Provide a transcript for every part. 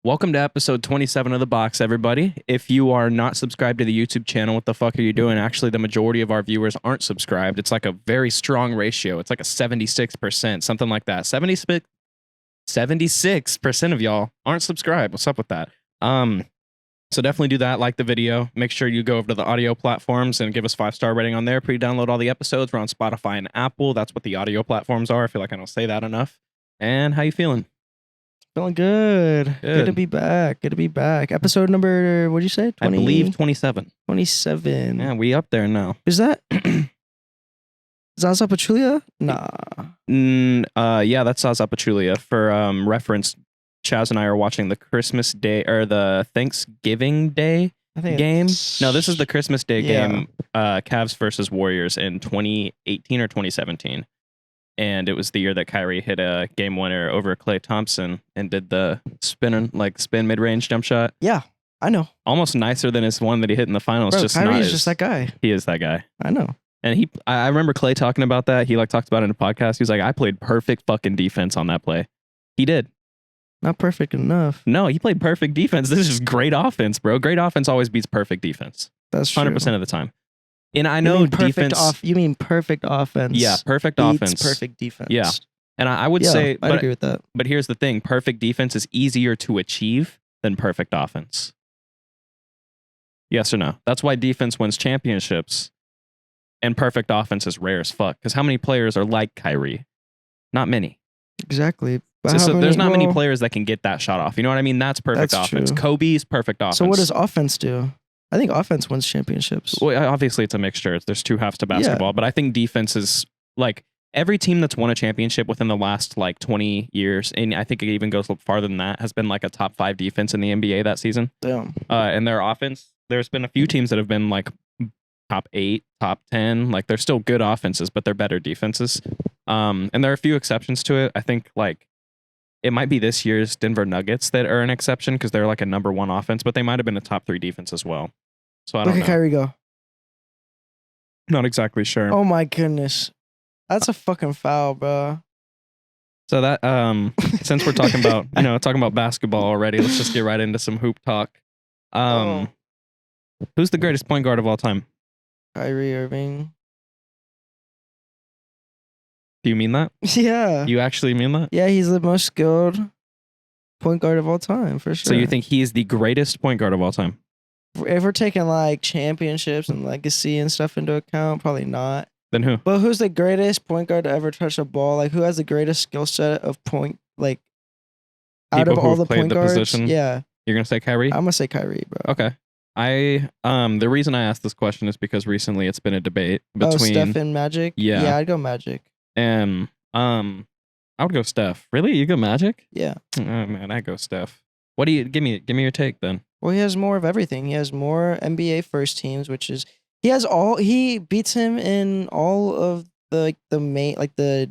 Welcome to episode 27 of The Box, everybody. If you are not subscribed to the YouTube channel, what the fuck are you doing? Actually, the majority of our viewers aren't subscribed. It's like a very strong ratio. It's like a 76%, something like that. 76% of y'all aren't subscribed. What's up with that? So definitely do that. Like the video. Make sure you go over to the audio platforms and give us 5-star rating on there. Pre-download all the episodes. We're on Spotify and Apple. That's what the audio platforms are. I feel like I don't say that enough. And how you feeling? Feeling good. Good to be back. Good to be back. Episode number, what'd you say? 20? I believe 27. 27. Yeah, we up there now. Is that Zaza Pachulia? Nah. Yeah, that's Zaza Pachulia. For reference, Chaz and I are watching the Christmas Day or the Thanksgiving Day game. No, this is the Christmas Day game. Cavs versus Warriors in 2018 or 2017. And it was the year that Kyrie hit a game winner over Klay Thompson and did the spin mid-range jump shot. Yeah, I know. Almost nicer than his one that he hit in the finals. Bro, Kyrie's just that guy. He is that guy. I know. And I remember Klay talking about that. He talked about it in a podcast. He was like, I played perfect fucking defense on that play. He did. Not perfect enough. No, he played perfect defense. This is just great offense, bro. Great offense always beats perfect defense. That's true. 100% of the time. And I know defense. You mean perfect offense? Yeah, perfect offense. Perfect defense. Yeah, and I would say, I'd agree with that. But here's the thing: perfect defense is easier to achieve than perfect offense. Yes or no? That's why defense wins championships, and perfect offense is rare as fuck. Because how many players are like Kyrie? Not many. Exactly. So there's not many players that can get that shot off. You know what I mean? That's perfect offense. True. Kobe's perfect offense. So what does offense do? I think offense wins championships. Well, obviously it's a mixture. There's two halves to basketball, but I think defense is like every team that's won a championship within the last like 20 years, and I think it even goes a little farther than that, has been like a top 5 defense in the NBA that season. Damn. And their offense, there's been a few teams that have been like top 8, top 10. Like they're still good offenses, but they're better defenses. And there are a few exceptions to it. I think like it might be this year's Denver Nuggets that are an exception because they're like a number 1 offense, but they might have been a top 3 defense as well. So I don't know. Look at Kyrie go. Not exactly sure. Oh my goodness. That's a fucking foul, bro. So that since we're talking about, talking about basketball already, let's just get right into some hoop talk. Who's the greatest point guard of all time? Kyrie Irving. Do you mean that? Yeah. You actually mean that? Yeah, he's the most skilled point guard of all time, for sure. So you think he is the greatest point guard of all time? If we're taking like championships and legacy and stuff into account, probably not. Then who? But who's the greatest point guard to ever touch a ball? Like who has the greatest skill set of point, like out People of all the point guards? Position? Yeah. You're gonna say Kyrie? I'm gonna say Kyrie, bro. Okay. The reason I asked this question is because recently it's been a debate between Steph and Magic. Yeah, I'd go Magic. And I would go Steph. Really? You go Magic? Yeah. Oh man, I go Steph. What do you give me your take then? Well, he has more of everything. He has more NBA first teams, which is he beats him in all of the main the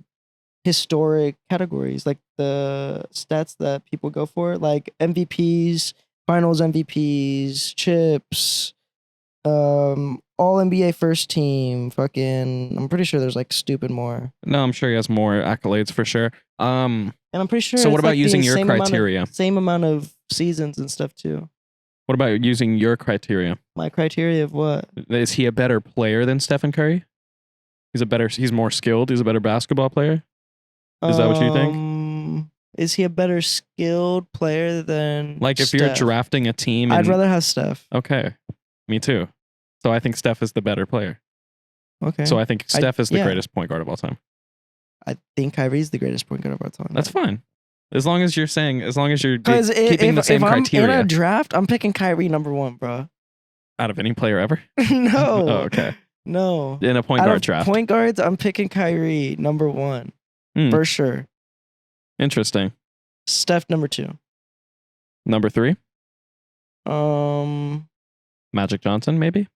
historic categories, like the stats that people go for, like MVPs, finals MVPs, chips, all NBA first team, fucking I'm pretty sure there's like stupid more. No, I'm sure he has more accolades for sure. And I'm pretty sure. So what about using your criteria? Same amount of seasons and stuff too. What about using your criteria? My criteria of what? Is he a better player than Stephen Curry? He's more skilled. He's a better basketball player. Is that what you think? Is he a better skilled player than like if Steph? You're drafting a team? I'd rather have Steph. Okay, me too. So I think Steph is the better player. Okay. So I think Steph is the greatest point guard of all time. I think Kyrie's the greatest point guard of all time. That's fine. As long as you're keeping the same criteria. I'm in a draft, I'm picking Kyrie number 1, bro. Out of any player ever? No. Oh, okay. No. In a point guard draft. Point guards, I'm picking Kyrie number 1. For sure. Interesting. Steph number 2. Number 3? Magic Johnson, maybe?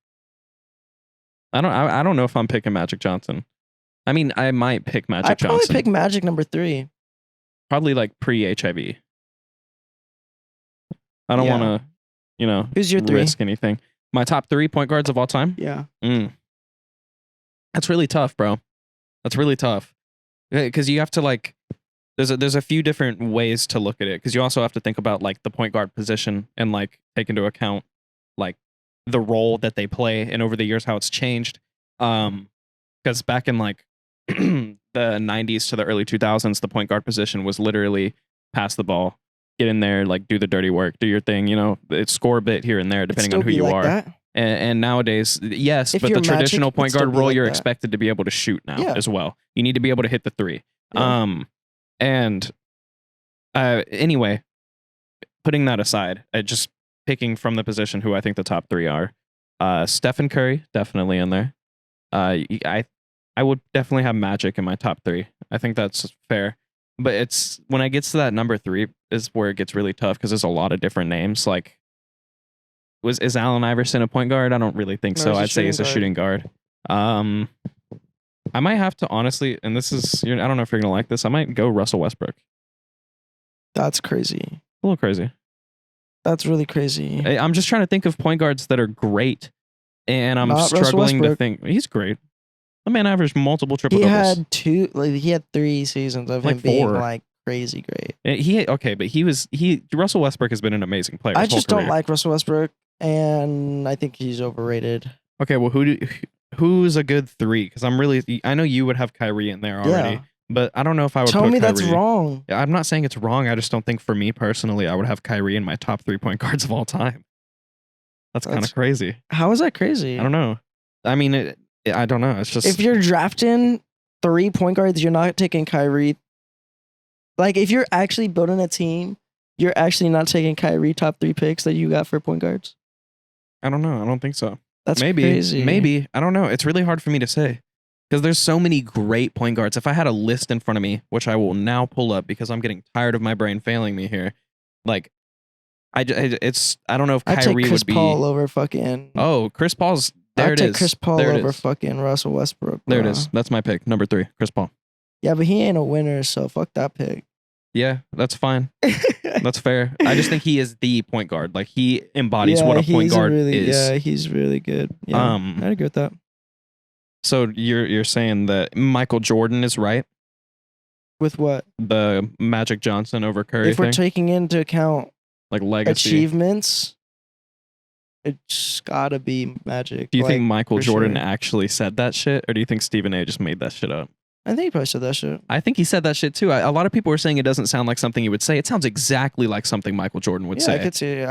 I don't know if I'm picking Magic Johnson. I mean, I might pick Magic Johnson. I'd probably pick Magic number 3. Probably like pre-HIV. I don't want to, who's your 3? Risk anything. My top 3 point guards of all time? Yeah. That's really tough, bro. That's really tough. Because you have to there's a few different ways to look at it, because you also have to think about like the point guard position and like take into account like the role that they play and over the years how it's changed. Because back in like the 90s to the early 2000s, the point guard position was literally pass the ball, get in there, like do the dirty work, do your thing. You know, it's score a bit here and there depending on who you are. And nowadays, yes, but the traditional point guard role, you're expected to be able to shoot now as well. You need to be able to hit the three. Yeah. Anyway, putting that aside, just picking from the position who I think the top three are. Stephen Curry, definitely in there. I would definitely have Magic in my top three. I think that's fair. But it's when I get to that number three is where it gets really tough, because there's a lot of different names. Like, is Allen Iverson a point guard? I don't really think so. I'd say he's a shooting guard. I might have to honestly, and this is, I don't know if you're gonna like this. I might go Russell Westbrook. That's crazy. A little crazy. That's really crazy. I'm just trying to think of point guards that are great, and I'm struggling to think. He's great. The man averaged multiple triple doubles. He had 3 seasons of him being like crazy great. But Russell Westbrook has been an amazing player. I just don't like Russell Westbrook, and I think he's overrated. Okay, well, who's a good 3? Because I know you would have Kyrie in there already. Yeah. But I don't know if I would Tell me Kyrie. That's wrong. I'm not saying it's wrong. I just don't think, for me personally, I would have Kyrie in my top 3 point guards of all time. That's kind of crazy. How is that crazy? I don't know. I mean, I don't know. It's just, if you're drafting 3 point guards, you're not taking Kyrie. Like, if you're actually building a team, you're actually not taking Kyrie top 3 picks that you got for point guards. I don't know. I don't think so. That's crazy. Maybe. I don't know. It's really hard for me to say. Because there's so many great point guards. If I had a list in front of me, which I will now pull up because I'm getting tired of my brain failing me here, like, I don't know if Kyrie take Chris would be. Paul over fucking. Oh, Chris Paul's there. I'd take Chris Paul over fucking Russell Westbrook. Bro. There it is. That's my pick, number 3, Chris Paul. Yeah, but he ain't a winner, so fuck that pick. Yeah, that's fine. That's fair. I just think he is the point guard. Like, he embodies what a point guard is. Yeah, he's really good. Yeah, I'd agree with that. So you're saying that Michael Jordan is right? With what? The Magic Johnson over Curry If we're taking into account like legacy achievements, it's gotta be Magic. Do you think Michael Jordan actually said that shit, or do you think Stephen A just made that shit up? I think he probably said that shit. I think he said that shit too. A lot of people are saying it doesn't sound like something he would say. It sounds exactly like something Michael Jordan would say. I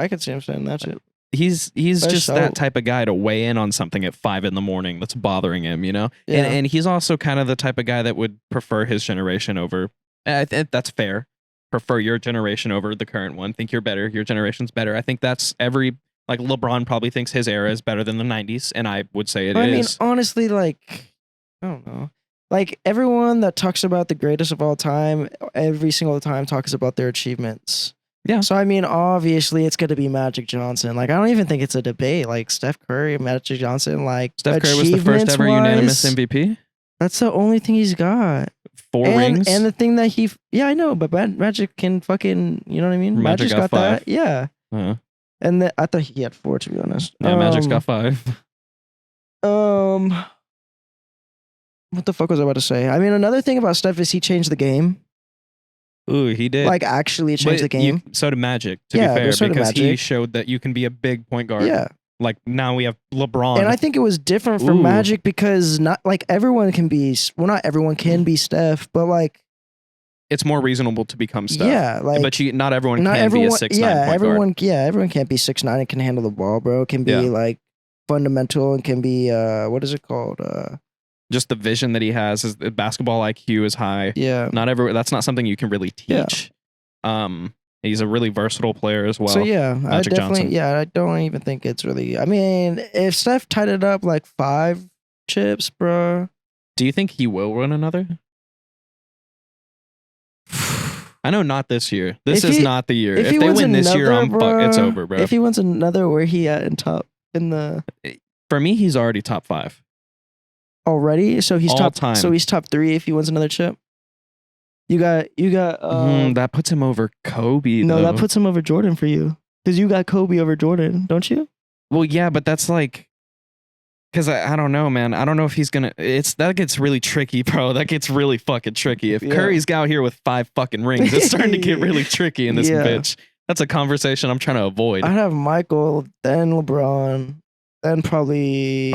could see him saying that shit. He's just that type of guy to weigh in on something at 5 a.m. that's bothering him, you know? Yeah. And he's also kind of the type of guy that would prefer his generation over. I think that's fair. Prefer your generation over the current one. Think you're better. Your generation's better. I think that's like LeBron probably thinks his era is better than the 90s, and I would say it is. I mean, honestly, like, I don't know. Like, everyone that talks about the greatest of all time, every single time talks about their achievements. Yeah. So, I mean, obviously, it's going to be Magic Johnson. Like, I don't even think it's a debate. Like, Steph Curry, Magic Johnson, like, Steph Curry was the first ever unanimous MVP? That's the only thing he's got. 4 rings? And the thing that yeah, I know, but Magic can fucking, you know what I mean? Magic's got 5. That. Yeah. Uh-huh. And I thought he had 4, to be honest. Yeah, Magic's got 5. What the fuck was I about to say? I mean, another thing about Steph is he changed the game. Ooh, he did. Like, actually changed the game. So did Magic, to be fair, because he showed that you can be a big point guard. Yeah. Like, now we have LeBron. And I think it was different for Magic because not everyone can be, well, not everyone can be Steph, but like, it's more reasonable to become Steph. Yeah, like, but not everyone can be a 6'9" point guard. Yeah, everyone can't be 6'9" and can handle the ball, bro. Can be like fundamental and can be what is it called? Just the vision that he has, his basketball IQ is high. Yeah. That's not something you can really teach. Yeah. He's a really versatile player as well. So yeah, Magic Johnson. Yeah, I don't even think it's really, I mean, if Steph tied it up like 5 chips, bro. Do you think he will win another? I know not this year. This is not the year. If they win this year, it's over, bro. If he wins another, where he at in the? For me, he's already top 5. Already? So he's top time. So he's top 3 if he wins another chip. You got. That puts him over Kobe. No, that puts him over Jordan for you, because you got Kobe over Jordan, don't you? Well, yeah, but that's like, Because I don't know, man. I don't know if he's gonna. That gets really tricky, bro. That gets really fucking tricky. If Curry's out here with 5 fucking rings, it's starting to get really tricky in this bitch. That's a conversation I'm trying to avoid. I'd have Michael, then LeBron, then probably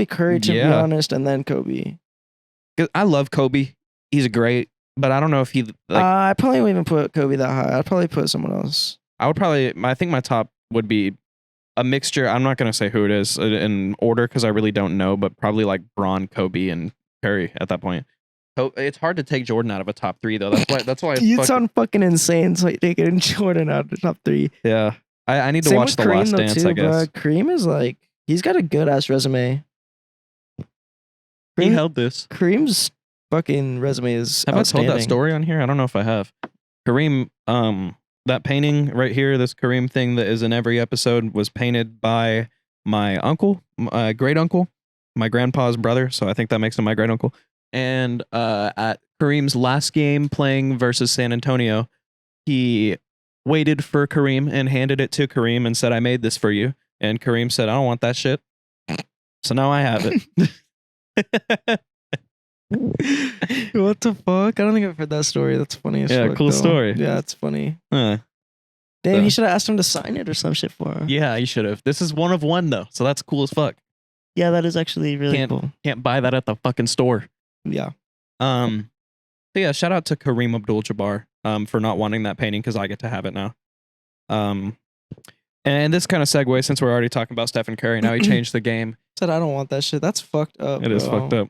Curry, to be honest, and then Kobe. I love Kobe. He's great, but I don't know if he. I probably wouldn't even put Kobe that high. I'd probably put someone else. I think my top would be a mixture. I'm not gonna say who it is in order because I really don't know, but probably like Bron, Kobe, and Curry at that point. So it's hard to take Jordan out of a top 3 though. That's why. You sound fucking insane. So taking Jordan out of the top 3. Yeah, I need to watch The Last Dance. Too, I guess. Bro. Kareem is like, he's got a good ass resume. He held this. Kareem's fucking resume is. Have I told that story on here? I don't know if I have. Kareem, that painting right here, this Kareem thing that is in every episode, was painted by my uncle, my great uncle, my grandpa's brother. So I think that makes him my great uncle. And at Kareem's last game playing versus San Antonio, he waited for Kareem and handed it to Kareem and said, "I made this for you." And Kareem said, "I don't want that shit." So now I have it. What the fuck? I don't think I've heard that story. That's funny as fuck. Yeah, cool story. Yeah, it's funny. Damn, he should have asked him to sign it or some shit for him. Yeah, he should have. This is one of one though, so that's cool as fuck. Yeah, that is actually really cool. Can't buy that at the fucking store. Yeah. So yeah, shout out to Kareem Abdul-Jabbar for not wanting that painting because I get to have it now. And this kind of segues since we're already talking about Stephen Curry. Now he changed the game. Said I don't want that shit. That's fucked up. It is fucked up.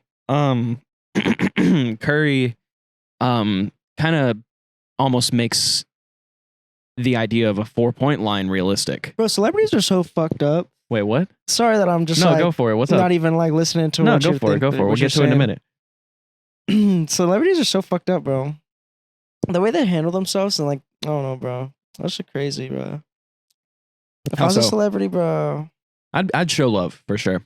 Curry kind of almost makes the idea of a 4-point line realistic. Bro, celebrities are so fucked up. Wait, what? Sorry that I'm just go for it. What's up? Not even like listening to what go for it. Go for it. We'll get to it in a minute. Celebrities are so fucked up, bro. The way they handle themselves and like, I don't know, bro. That shit crazy, bro. If I was a celebrity, bro, I'd show love for sure,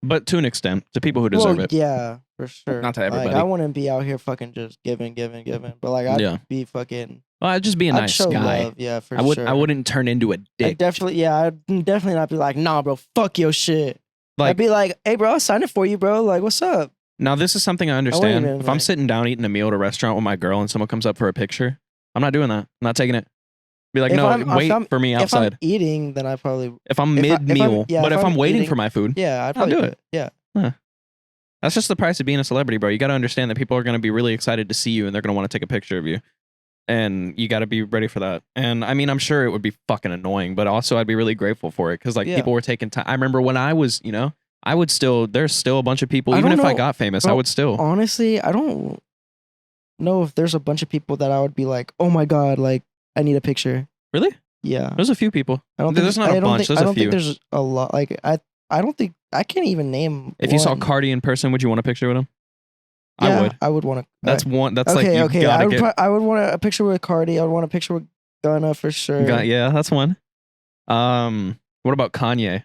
but to an extent, to people who deserve it. Yeah, for sure. Not to everybody. Like, I wouldn't be out here fucking just giving, but like I'd be fucking. Well, I'd just be a nice guy. Love. Yeah, for sure. I wouldn't turn into a dick. I'd definitely not be like, nah, bro, fuck your shit. Like, I'd be like, hey, bro, I'll sign it for you, bro. Like, what's up? Now, this is something I understand. If I'm sitting down eating a meal at a restaurant with my girl and someone comes up for a picture, I'm not doing that. I'm not taking it. Be like, wait for me outside. If I'm eating, then I probably. If I'm mid-meal, but if I'm waiting for my food, yeah, I'll do it. Yeah. Huh. That's just the price of being a celebrity, bro. You got to understand that people are going to be really excited to see you and they're going to want to take a picture of you. And you got to be ready for that. And I mean, I'm sure it would be fucking annoying, but also I'd be really grateful for it because like people were taking time. I remember when I was, I would still, there's still a bunch of people, even if I got famous, bro, I would still. Honestly, I don't know if there's a bunch of people that I would be like, oh my God, like I need a picture. Really? Yeah. There's a few people. There's not a bunch. There's a few. I don't think there's a lot. Like I don't think, I can't even name. If you saw Cardi in person, would you want a picture with him? Yeah, I would want to. That's one. That's okay, like you gotta get. I would want a picture with Cardi. I would want a picture with Gunna for sure. Yeah, that's one. What about Kanye?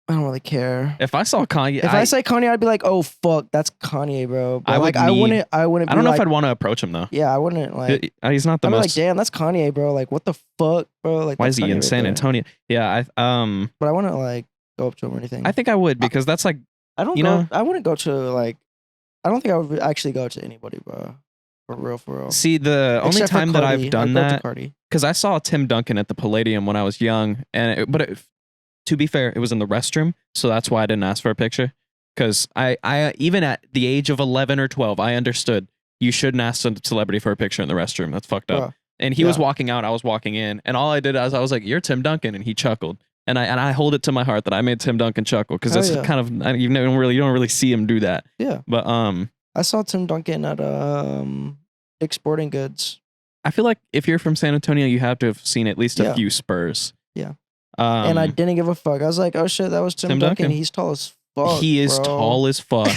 I don't really care. If I saw Kanye, if I say Kanye, I'd be like, "Oh fuck, that's Kanye, bro." But I wouldn't. I don't know if I'd want to approach him though. Yeah, I wouldn't like. He's not the most. Like, damn, that's Kanye, bro. Like, what the fuck, bro? Like, why is he in San Antonio? Yeah, But I wouldn't like go up to him or anything. I think I would because that's like. I don't. know. I wouldn't go to like. I don't think I would actually go to anybody, bro. For real. See, the only time that I've done that, because I saw Tim Duncan at the Palladium when I was young, and to be fair, it was in the restroom, so that's why I didn't ask for a picture. Because I even at the age of 11 or 12, I understood you shouldn't ask a celebrity for a picture in the restroom. That's fucked up. Bro. And he was walking out, I was walking in, and all I did was I was like, "You're Tim Duncan," and he chuckled. And I hold it to my heart that I made Tim Duncan chuckle because that's kind of you don't really see him do that. Yeah. But I saw Tim Duncan at Dick's Sporting Goods. I feel like if you're from San Antonio, you have to have seen at least a few Spurs. Yeah. And I didn't give a fuck. I was like, "Oh shit, that was Tim Duncan. He's tall as fuck. He is tall as fuck."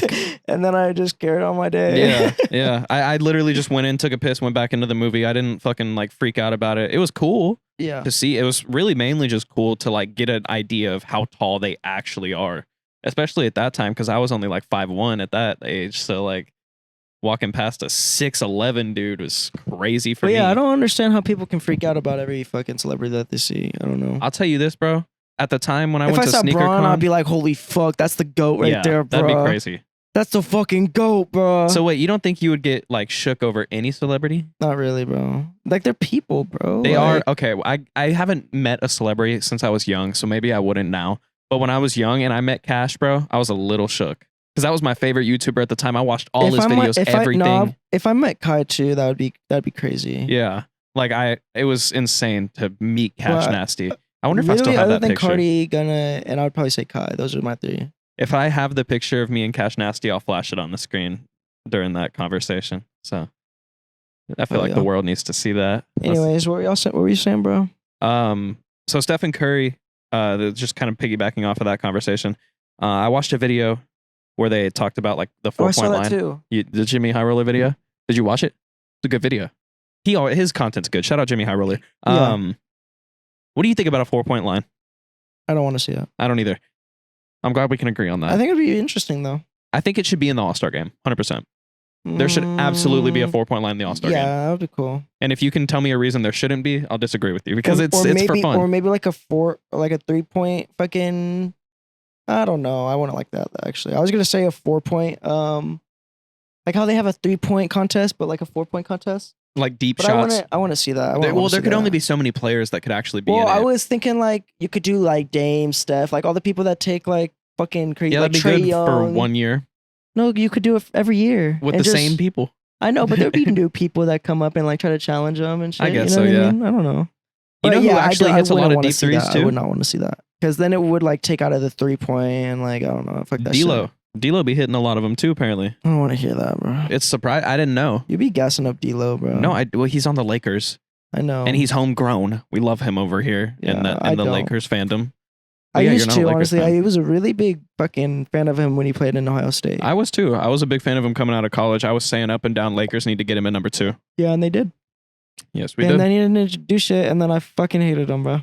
And then I just carried on my day. Yeah. I literally just went in, took a piss, went back into the movie. I didn't fucking like freak out about it. It was cool. Yeah. To see. It was really mainly just cool to like get an idea of how tall they actually are, especially at that time because I was only like 5'1" at that age. So like walking past a 6'11" dude was crazy for me. Yeah, I don't understand how people can freak out about every fucking celebrity that they see. I don't know. I'll tell you this, bro. at the time when I If went I to saw sneaker Braun, con, I'd be like, holy fuck, that's the GOAT right there, bro. that'd be crazy. That's the fucking GOAT, bro. So wait, you don't think you would get like shook over any celebrity? Not really, bro. Like, they're people, bro. They like, are okay. I haven't met a celebrity since I was young, so maybe I wouldn't now. But when I was young and I met Cash, bro, I was a little shook because that was my favorite YouTuber at the time. I watched all his videos, everything. If I met Kai too, that'd be crazy. Yeah, like it was insane to meet Cash Well, Nasty. I wonder if I still have that picture. Cardi, Gunna, and I would probably say Kai. Those are my three. If I have the picture of me and Cash Nasty, I'll flash it on the screen during that conversation. So I feel like the world needs to see that. Anyways, what were you saying, bro? So Stephen Curry, just kind of piggybacking off of that conversation. I watched a video where they talked about like the 4-point line. Too. The Jimmy High Roller video. Did you watch it? It's a good video. His content's good. Shout out Jimmy High Roller. What do you think about a 4-point line? I don't want to see that. I don't either. I'm glad we can agree on that. I think it'd be interesting though. I think it should be in the All-Star game, 100%. There should absolutely be a 4-point line in the All-Star game. Yeah, that would be cool. And if you can tell me a reason there shouldn't be, I'll disagree with you because it's for fun. Or maybe like a 3-point fucking. I don't know. I wouldn't like that actually. I was gonna say a 4-point. Like how they have a 3-point contest, but like a 4-point contest. Like deep shots. I want to see that. There could only be so many players that could actually be in it. I was thinking like you could do like Dame, Steph, like all the people that take like fucking crazy. Yeah, like that'd be Trae good Young. for 1 year. No, you could do it every year with the same people. I know, but there'd be new people that come up and like try to challenge them and shit. I guess you know so. Yeah. I mean? I don't know. You know who actually hits a lot of deep threes too? I would not want to see that because then it would like take out of the 3-point and like I don't know. Fuck that shit. D'Lo be hitting a lot of them too. Apparently, I don't want to hear that, bro. It's surprising. I didn't know. You be gassing up D'Lo, bro. No, well, he's on the Lakers. I know, and he's homegrown. We love him over here in the Lakers fandom. I used to honestly. I was a really big fucking fan of him when he played in Ohio State. I was too. I was a big fan of him coming out of college. I was saying up and down Lakers need to get him at number 2. Yeah, and they did. Yes, we did. And then he didn't do shit, and then I fucking hated him, bro.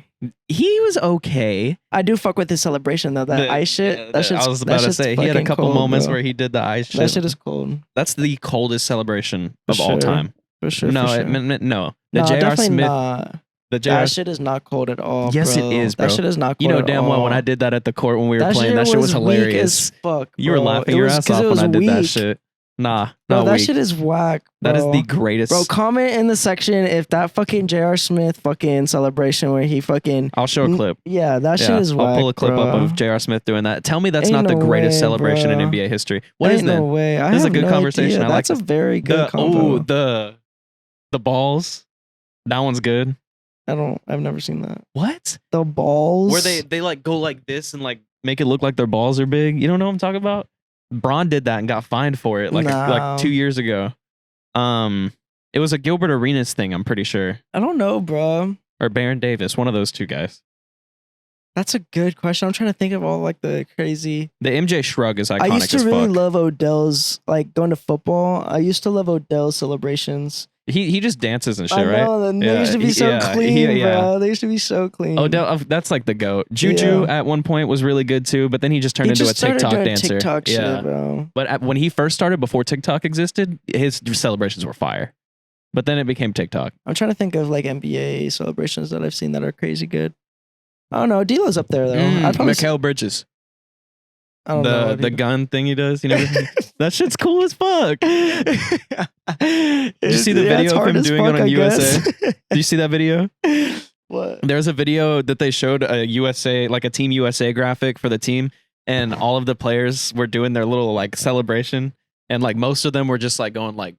He was okay. I do fuck with his celebration though. That ice shit. That shit's. I was about to say he had a couple moments where he did the ice shit. That shit is cold. That's the coldest celebration of all time. For sure. No, for sure. No. The J.R. Smith. Not. That shit is not cold at all. Yes, bro. it is, bro. That shit is not cold. You know damn well when I did that at the court when we were playing, that shit was hilarious. Weak as fuck, you were laughing your ass off when I did that shit. Nah, bro, that shit is whack. Bro. That is the greatest. Bro, comment in the section if that fucking J.R. Smith fucking celebration where he fucking. I'll show a clip. Yeah, that shit is whack. I'll pull a clip bro. up of J.R. Smith doing that. Tell me that's not the greatest celebration in NBA history. What is that? No way. This is a good conversation. Idea. That's a very good combo. The balls. That one's good. I've never seen that. What? The balls? Where they like go like this and like make it look like their balls are big. You don't know what I'm talking about? Braun did that and got fined for it like 2 years ago. It was a Gilbert Arenas thing, I'm pretty sure. I don't know, bro. Or Baron Davis, one of those two guys. That's a good question. I'm trying to think of all like the crazy. The MJ shrug is iconic as fuck. I used to really love Odell's like going to football. I used to love Odell's celebrations. He just dances and shit, right? I know. They used to be so clean, bro. They used to be so clean. Odell, that's like the GOAT. Juju at one point was really good too, but then he just turned into a TikTok dancer. TikTok shit, bro. But when he first started, before TikTok existed, his celebrations were fire. But then it became TikTok. I'm trying to think of like NBA celebrations that I've seen that are crazy good. I don't know. D'Lo's up there though. Mikal Bridges. I don't know the gun thing he does, you know, that shit's cool as fuck. Did you see the video of him doing it on USA? Did you see that video? What? There's a video that they showed a USA, like a Team USA graphic for the team, and all of the players were doing their little like celebration, and like most of them were just like going like,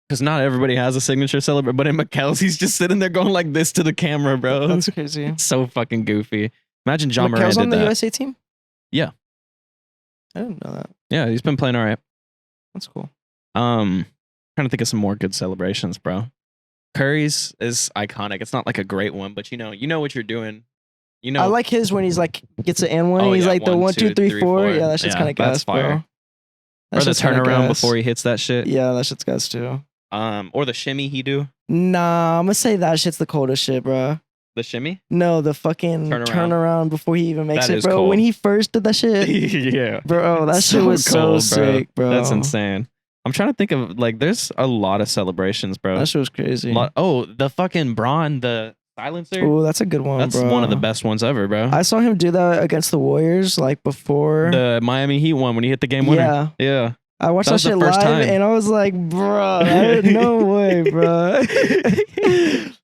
because not everybody has a signature celebration, but in Mikal's, he's just sitting there going like this to the camera, bro. That's crazy. It's so fucking goofy. Imagine John Moran did on the that. USA team? Yeah. I didn't know that. Yeah, he's been playing all right. That's cool. Trying to think of some more good celebrations, bro. Curry's is iconic. It's not like a great one, but you know what you're doing. You know, I like his when he's like gets an and one. He's like the 1, 2, 3, 4. Yeah, that shit's kind of gas, bro. Or the turnaround before he hits that shit. Yeah, that shit's gas too. Or the shimmy he do. Nah, I'm gonna say that shit's the coldest shit, bro. The shimmy? No, the fucking turnaround before he even makes it, bro. Cold. When he first did that shit, yeah, bro, that shit was so sick, bro. That's insane. I'm trying to think of like, there's a lot of celebrations, bro. That shit was crazy. The fucking Braun, the silencer. Oh, that's a good one, That's bro. one of the best ones ever, bro. I saw him do that against the Warriors, like before The Miami Heat one when he hit the game winner. Yeah. I watched That that, was the shit first live, time. and I was like, bro, no way, bro.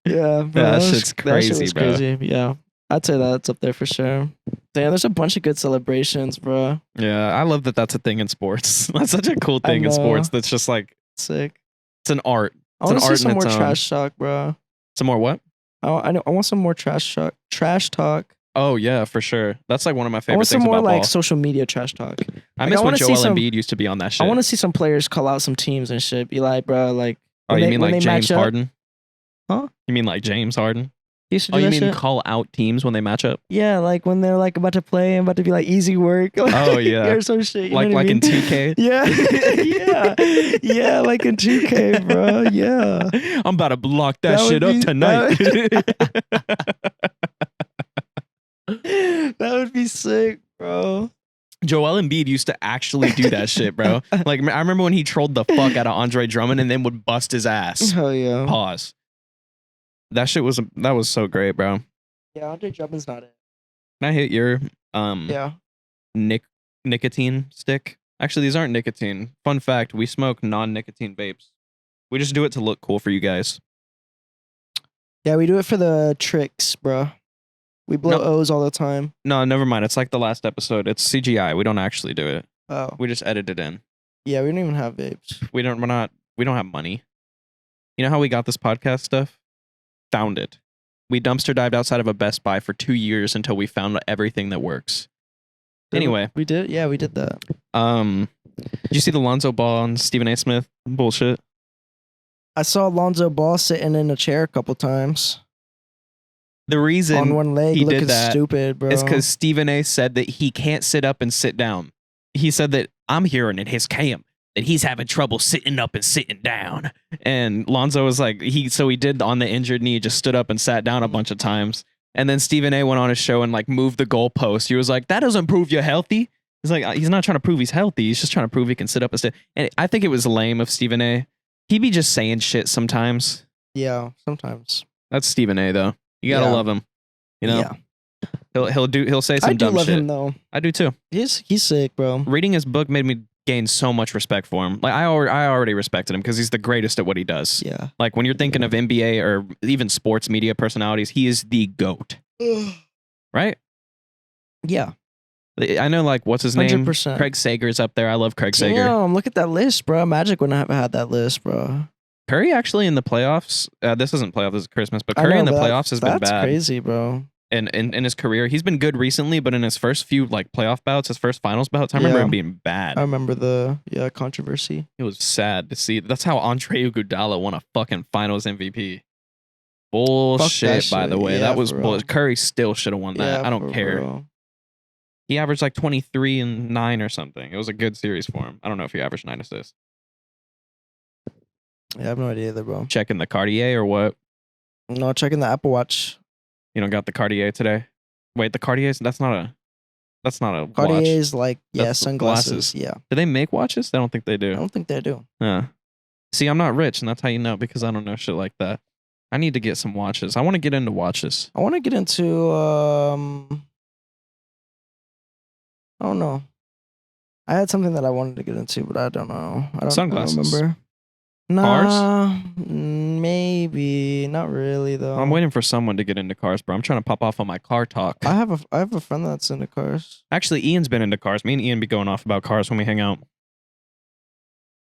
Yeah, bro. That shit's crazy, that shit was bro. crazy. Yeah, I'd say that's up there for sure. Damn, there's a bunch of good celebrations, bro. Yeah, I love that that's a thing in sports. That's such a cool thing in sports. That's just like sick. It's an art. I want to see some more its own. trash talk, bro. Some more what? I want some more trash talk. Trash talk. Oh yeah, for sure. That's like one of my I favorite want some things more about like ball. social media trash talk. I Like, miss I when wanna see Joel some- Embiid used to be on that shit. I want to see some players call out some teams and shit. Be like, bro, like. Oh, you mean like James match up- Harden? Huh? You mean like James Harden? He used to Oh, do you that mean shit? call out teams when they match up? Yeah, like when they're like about to play and about to be like easy work. Oh, yeah. Or some shit. You Like know what I in mean? 2K? Yeah. Yeah, like in 2K, bro. Yeah. I'm about to block that, That would shit up be- tonight. That would be sick, bro. Joel Embiid used to actually do that shit, bro. Like I remember when he trolled the fuck out of Andre Drummond and then would bust his ass. Hell yeah. Pause. That was so great, bro. Yeah, Andre Drummond's not it. Can I hit your Yeah. nicotine stick? Actually, these aren't nicotine. Fun fact, we smoke non-nicotine vapes. We just do it to look cool for you guys. Yeah, we do it for the tricks, bro. We blow No. O's all the time. No, never mind. It's like the last episode. It's CGI. We don't actually do it. Oh. We just edit it in. Yeah, we don't even have vapes. We don't have money. You know how we got this podcast stuff? Found it. We dumpster dived outside of a Best Buy for 2 years until we found everything that works. Anyway, We did? Yeah, we did that. did you see the Lonzo Ball and Stephen A. Smith bullshit? I saw Lonzo Ball sitting in a chair a couple times. The reason On one leg, he did looking that stupid, bro. is because Stephen A. said that he can't sit up and sit down. He said that I'm hearing in his camp that he's having trouble sitting up and sitting down. And Lonzo was like, he did on the injured knee, just stood up and sat down a bunch of times. And then Stephen A. went on his show and like moved the goalpost. He was like, that doesn't prove you're healthy. He's like, he's not trying to prove he's healthy. He's just trying to prove he can sit up and sit. And I think it was lame of Stephen A. He'd be just saying shit sometimes. Yeah, sometimes. That's Stephen A. though. You gotta Yeah. love him. You know, Yeah. he'll say some I do dumb love shit. him though. I do too. He's sick, bro. Reading his book made me gain so much respect for him. Like I already respected him because he's the greatest at what he does. Yeah. Like when you're thinking of NBA or even sports media personalities, he is the GOAT. Right? Yeah. I know, like, what's his name? 100%. Craig Sager's up there. I love Craig Sager. Damn, look at that list, bro. Magic wouldn't have had that list, bro. Curry actually in the playoffs. This isn't playoffs, this is Christmas, but I Curry know, in the but playoffs has been that's bad. crazy, bro. And in his career, he's been good recently, but in his first few like playoff bouts, his first finals bouts, I remember Yeah. him being bad. I remember the controversy. It was sad to see. That's how Andre Iguodala won a fucking Finals MVP. Bullshit, by shit. the way. Yeah, That was for real. bullshit. Curry still should have won that. Yeah, I don't for care. real. He averaged like 23 and 9 or something. It was a good series for him. I don't know if he averaged 9 assists. Yeah, I have no idea either, bro. Checking the Cartier or what? No, checking the Apple Watch. You don't got the Cartier today? Wait, the Cartier's that's not a watch. Cartier's like, yeah, That's sunglasses. glasses. Yeah. Do they make watches? I don't think they I do. don't think they do. See, I'm not rich, and that's how you know because I don't know shit like that. I need to get some watches. I want to get into watches. I want to get into I don't know. I had something that I wanted to get into, but I don't know. Sunglasses. I don't remember. Nah, maybe not really though. I'm waiting for someone to get into cars, bro. I'm trying to pop off on my car talk. I have a friend that's into cars. Actually, Ian's been into cars. Me and Ian be going off about cars when we hang out.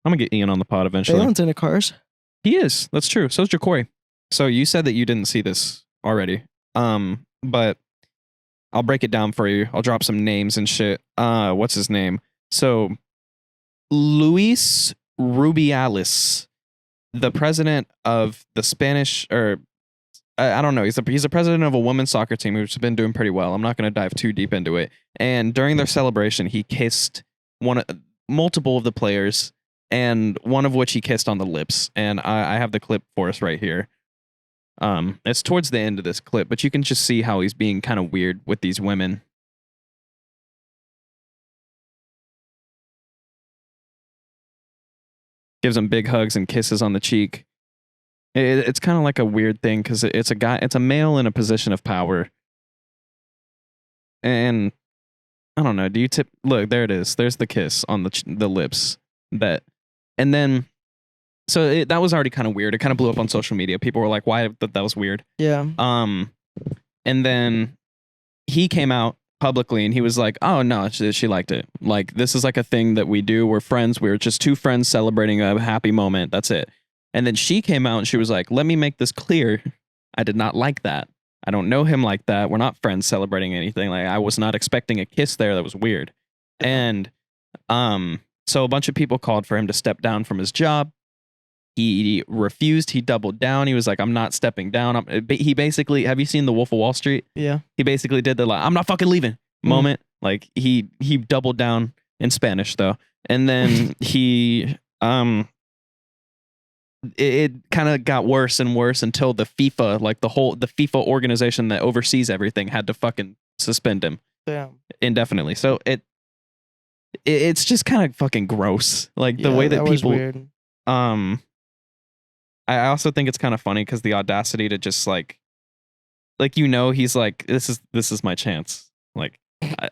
I'm gonna get Ian on the pod eventually. Balen's into cars. He is. That's true. So's Jacory. So you said that you didn't see this already. But I'll break it down for you. I'll drop some names and shit. What's his name? So Luis Rubiales, the president of the Spanish, or I don't know. He's a president of a women's soccer team who's been doing pretty well. I'm not going to dive too deep into it. And during their celebration, he kissed multiple of the players, and one of which he kissed on the lips. And I have the clip for us right here. It's towards the end of this clip, but you can just see how he's being kind of weird with these women. Gives them big hugs and kisses on the cheek. It's kind of like a weird thing because it's a male in a position of power. And I don't know. Do you tip? Look, there it is. There's the kiss on the lips. And then, so that was already kind of weird. It kind of blew up on social media. People were like, "Why that was weird?" Yeah. And then he came out publicly and he was like, "Oh no, she liked it. Like this is like a thing that we do. We're friends. We're just two friends celebrating a happy moment. That's it." And then she came out and she was like, "Let me make this clear. I did not like that. I don't know him like that. We're not friends celebrating anything. Like I was not expecting a kiss there. That was weird." And so a bunch of people called for him to step down from his job. He refused. He doubled down. He was like, "I'm not stepping down." He basically, have you seen The Wolf of Wall Street? Yeah. He basically did the like, "I'm not fucking leaving" moment. Like he doubled down in Spanish though. And then it kind of got worse and worse until the FIFA, like the FIFA organization that oversees everything, had to fucking suspend him indefinitely. So it's just kind of fucking gross. Like the way that people, weird. I also think it's kind of funny because the audacity to just like he's like, this is my chance. Like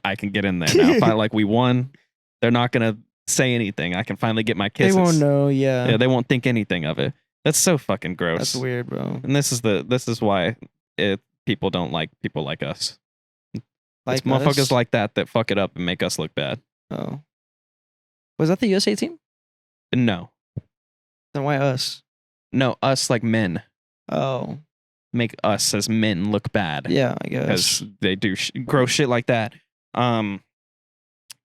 I can get in there now. If I like we won, they're not gonna say anything. I can finally get my kisses. They won't know. Yeah, they won't think anything of it. That's so fucking gross. That's weird, bro. And this is why people don't like people like us. Like it's motherfuckers like that fuck it up and make us look bad. Oh, was that the USA team? No. Then why us? No, us like men. Oh. Make us as men look bad. Yeah, I guess. Because they do gross shit like that. You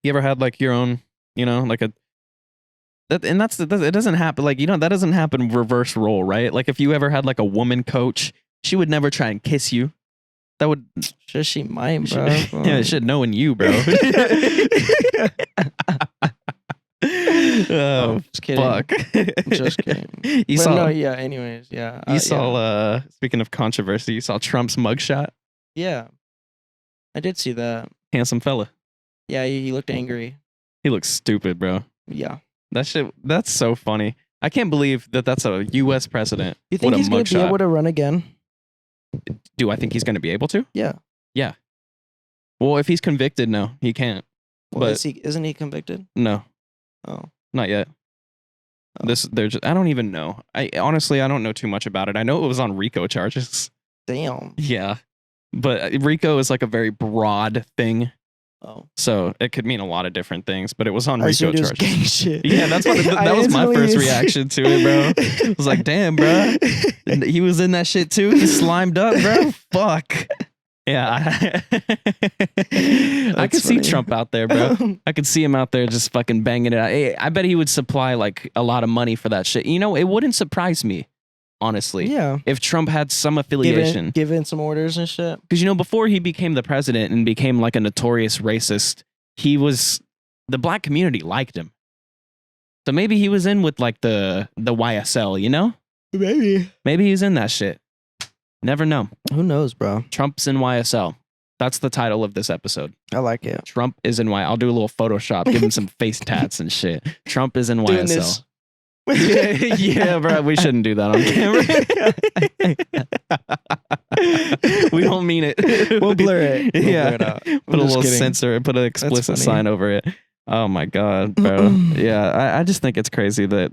ever had like your own, like it doesn't happen, like, that doesn't happen reverse role, right? Like if you ever had like a woman coach, she would never try and kiss you. That would. Sure, she might, bro. Yeah, shit, knowing you, bro. Oh, just kidding. Fuck. Just kidding. Anyways, yeah. You saw, speaking of controversy, you saw Trump's mugshot? Yeah. I did see that. Handsome fella. Yeah, he looked angry. He looks stupid, bro. Yeah. That's so funny. I can't believe that's a U.S. president. You think he's going to be able to run again? Do I think he's going to be able to? Yeah. Yeah. Well, if he's convicted, no, he can't. Well, isn't he convicted? No. Oh. Not yet. Oh. I don't even know. Honestly, I don't know too much about it. I know it was on RICO charges. Damn. Yeah. But RICO is like a very broad thing. Oh. So it could mean a lot of different things, but it was on RICO charges. Gang shit. Yeah, that was my first reaction to it, bro. I was like, damn, bro. He was in that shit too. He slimed up, bro. Fuck. Yeah. I could see Trump out there, bro. I could see him out there just fucking banging it out. I bet he would supply like a lot of money for that shit. It wouldn't surprise me, honestly. Yeah. If Trump had some affiliation. Giving some orders and shit. Because, before he became the president and became like a notorious racist, the black community liked him. So maybe he was in with like the YSL, Maybe he's in that shit. Never know. Who knows, bro? Trump's in YSL. That's the title of this episode. I like it. Trump is in YSL. I'll do a little Photoshop, give him some face tats and shit. Trump is in YSL. Yeah, bro. We shouldn't do that on camera. We don't mean it. We'll blur it. Yeah. Blur it out. Put a little censor, put an explicit sign over it. Oh my God, bro. Yeah, I just think it's crazy that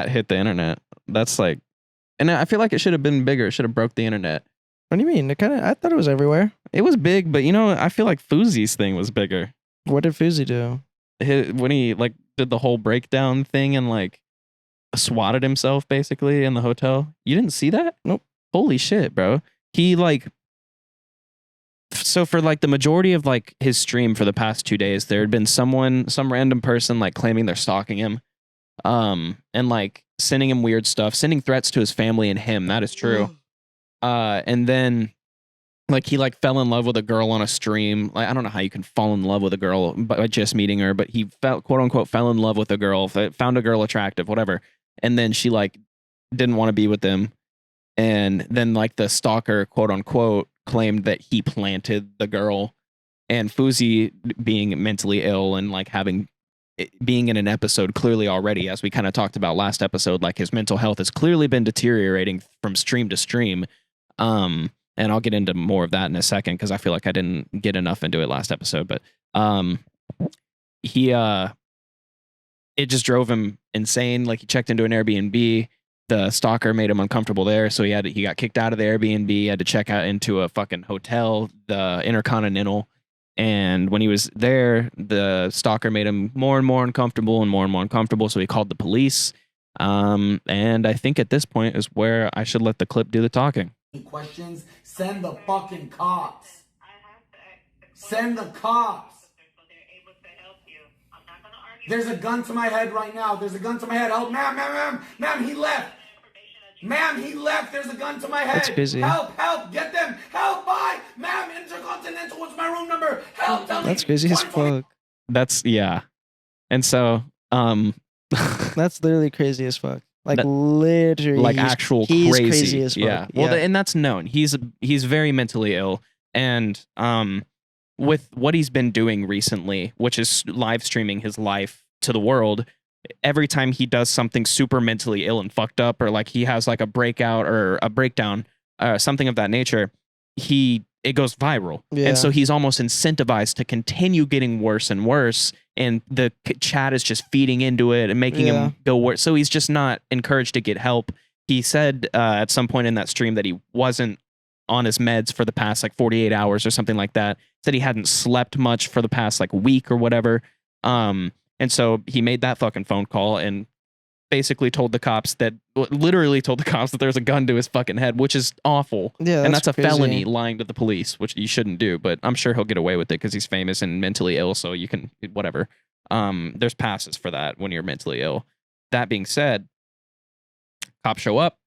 hit the internet. That's like, and I feel like it should have been bigger. It should have broke the internet. What do you mean? I thought it was everywhere. It was big, but I feel like Fousey's thing was bigger. What did Fousey do? When he like did the whole breakdown thing and like swatted himself basically in the hotel. You didn't see that? Nope. Holy shit, bro. He like, so for like the majority of like his stream for the past 2 days, there had been some random person like claiming they're stalking him, and like sending him weird stuff, sending threats to his family and him. That is true. And then like he like fell in love with a girl on a stream. Like I don't know how you can fall in love with a girl by just meeting her, but he quote unquote fell in love with a girl, found a girl attractive, whatever. And then she like didn't want to be with him. And then like the stalker, quote unquote, claimed that he planted the girl, and Fousey being mentally ill and like having being in an episode clearly already, as we kind of talked about last episode, like his mental health has clearly been deteriorating from stream to stream. And I'll get into more of that in a second because I feel like I didn't get enough into it last episode. But it just drove him insane. Like he checked into an Airbnb. The stalker made him uncomfortable there, so he got kicked out of the Airbnb. Had to check out into a fucking hotel, the Intercontinental. And when he was there, the stalker made him more and more uncomfortable and more uncomfortable. So he called the police. And I think at this point is where I should let the clip do the talking. Questions? Send the fucking cops. Send the cops. There's a gun to my head right now. There's a gun to my head. Help, ma'am, he left. Ma'am, he left. There's a gun to my head. It's busy. Help, get them. Help, bye. Ma'am, Intercontinental, what's my room number? Help, tell me. That's crazy as fuck. That's, yeah. And so, that's literally crazy as fuck. Like literally, like actual he's crazy. Crazy as fuck. Yeah. Well, and that's known. He's very mentally ill, and with what he's been doing recently, which is live streaming his life to the world, every time he does something super mentally ill and fucked up, or like he has like a breakout or a breakdown, something of that nature, it goes viral. Yeah. And so he's almost incentivized to continue getting worse and worse. And the chat is just feeding into it and making him go worse. So he's just not encouraged to get help. He said at some point in that stream that he wasn't on his meds for the past like 48 hours or something like that. Said he hadn't slept much for the past like week or whatever. And so he made that fucking phone call and basically literally told the cops that there's a gun to his fucking head, which is awful. Yeah, and that's a crazy. felony, lying to the police, which you shouldn't do, but I'm sure he'll get away with it because he's famous and mentally ill, so you can, whatever. There's passes for that when you're mentally ill. That being said, cops show up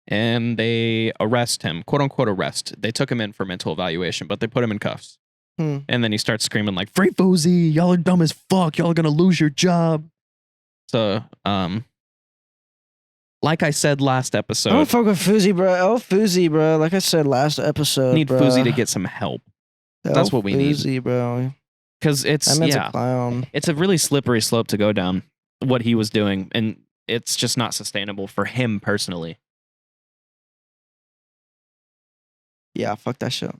and they arrest him, quote unquote arrest. They took him in for mental evaluation, but they put him in cuffs. And then he starts screaming like, "Free Fousey, y'all are dumb as fuck, y'all are gonna lose your job." So, like I said last episode, I don't fuck with Fousey, bro. Fousey, bro. Like I said last episode, we need bro. Fousey to get some help. That's what we need. Fousey, bro. Because it's a clown. It's a really slippery slope to go down. What he was doing, and it's just not sustainable for him personally. Yeah, fuck that shit.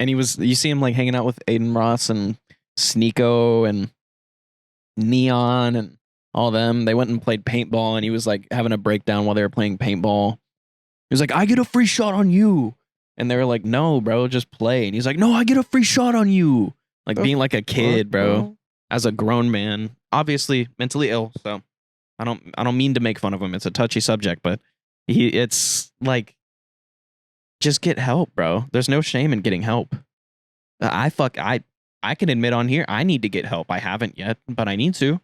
And you see him like hanging out with Aiden Ross and Sneeko and Neon and all them. They went and played paintball, and he was like having a breakdown while they were playing paintball. He was like, "I get a free shot on you," and they were like, "No, bro, just play." And he's like, "No, I get a free shot on you," like being like a kid, bro, as a grown man, obviously mentally ill. So I don't mean to make fun of him. It's a touchy subject, but it's like, just get help, bro. There's no shame in getting help. I can admit on here, I need to get help. I haven't yet, but I need to.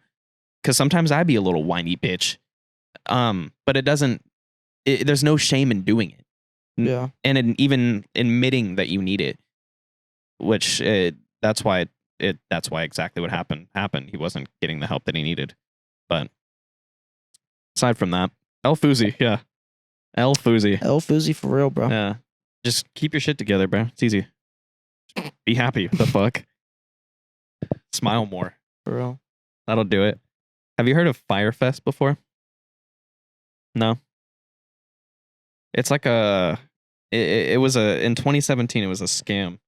Because sometimes I be a little whiny bitch. But there's no shame in doing it. Yeah. And even admitting that you need it. Which, that's why exactly what happened. He wasn't getting the help that he needed. But aside from that, El Fousey, yeah. El Fousey for real, bro. Yeah. Just keep your shit together, bro. It's easy. Be happy. The fuck? Smile more. For real. That'll do it. Have you heard of Firefest before? No. It's like it was in 2017, it was a scam.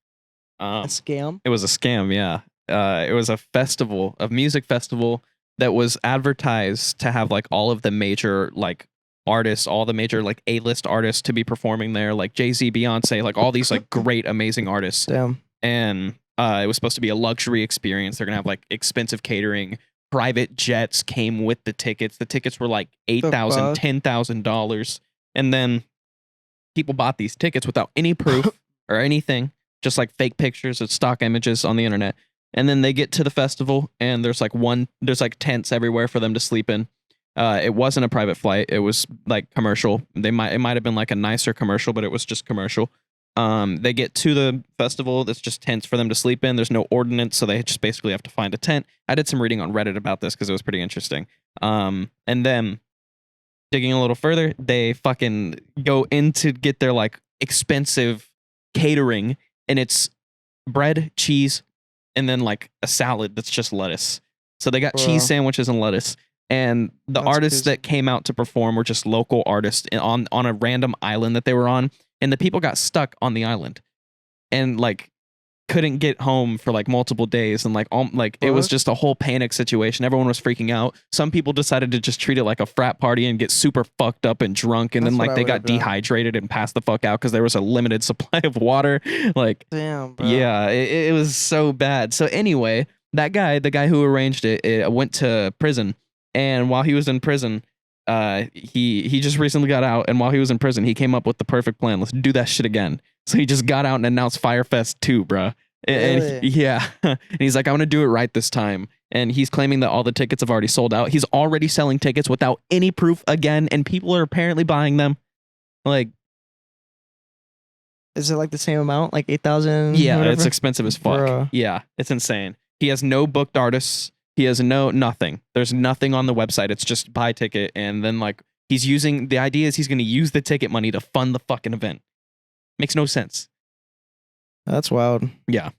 A scam? It was a scam, yeah. It was a music festival that was advertised to have like all of the major like artists, all the major like A-list artists to be performing there, like Jay-Z, Beyonce, like all these like great, amazing artists. Damn. And it was supposed to be a luxury experience. They're gonna have like expensive catering. Private jets came with the tickets. The tickets were like $8,000, $10,000. And then people bought these tickets without any proof or anything, just like fake pictures of stock images on the internet. And then they get to the festival and there's like tents everywhere for them to sleep in. It wasn't a private flight. It was like commercial. It might have been like a nicer commercial, but it was just commercial. They get to the festival. There's just tents for them to sleep in. There's no ordinance, so they just basically have to find a tent. I did some reading on Reddit about this because it was pretty interesting. And then digging a little further, they fucking go in to get their like expensive catering, and it's bread, cheese, and then like a salad that's just lettuce. So they got Bro. cheese sandwiches and lettuce. And the That's artists crazy. that came out to perform were just local artists on a random island that they were on. And the people got stuck on the island and like couldn't get home for like multiple days. And like it was Fuck. just a whole panic situation. Everyone was freaking out. Some people decided to just treat it like a frat party and get super fucked up and drunk. And That's then what like I they would've got done. dehydrated and passed the fuck out because there was a limited supply of water. Like, Damn, bro. yeah, it was so bad. So anyway, that guy, the guy who arranged it went to prison. And while he was in prison, he just recently got out. And while he was in prison, he came up with the perfect plan. Let's do that shit again. So he just got out and announced Firefest 2, bruh. And Really? yeah, and he's like, I'm gonna do it right this time. And he's claiming that all the tickets have already sold out. He's already selling tickets without any proof again, and people are apparently buying them. Like, Is it like the same amount, like 8,000? yeah, whatever? it's expensive as fuck. Bruh. Yeah, it's insane. He has no booked artists. He has nothing. There's nothing on the website. It's just buy ticket, and then like he's using the idea is he's gonna use the ticket money to fund the fucking event. Makes no sense. That's wild. Yeah.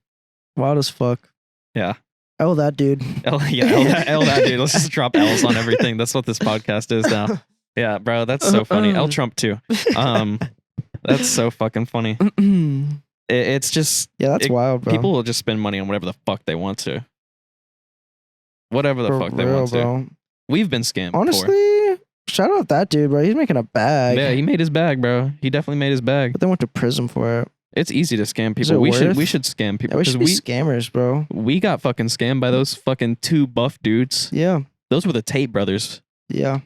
Wild as fuck. Yeah. Oh, that dude. L that dude. Let's just drop L's on everything. That's what this podcast is now. Yeah, bro, that's so funny. L Trump too. That's so fucking funny. It's just Yeah, that's wild, bro. people will just spend money on whatever the fuck they want to. Whatever the For fuck they real, want to. bro. We've been scammed before. Honestly, shout out that dude, bro. He's making a bag. Yeah, he made his bag, bro. He definitely made his bag. But they went to prison for it. It's easy to scam Is people. it We worth? should scam Yeah, people we because should be scammers, bro. we got fucking scammed by those fucking two buff dudes. Yeah, Those were the Tate brothers. yeah.